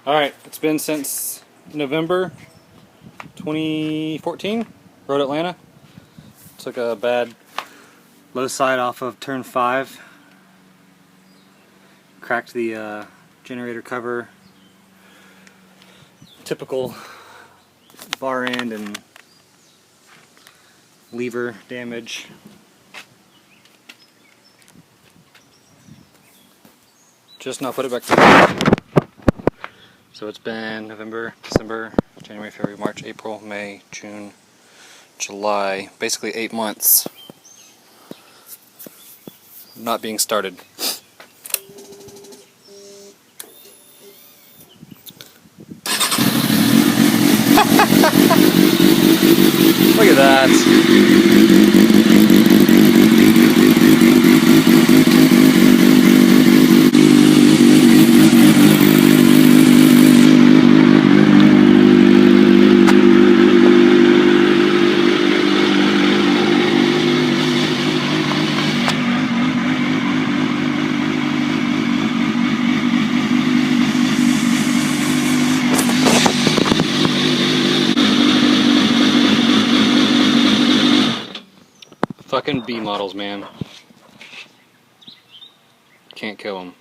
Alright, it's been since November 2014. Rode Atlanta. Took a bad low side off of turn 5. Cracked the generator cover. Typical bar end and lever damage. Just now put it back together. So it's been November, December, January, February, March, April, May, June, July, basically 8 months not being started. Look at that. Fucking B models, man. Can't kill them.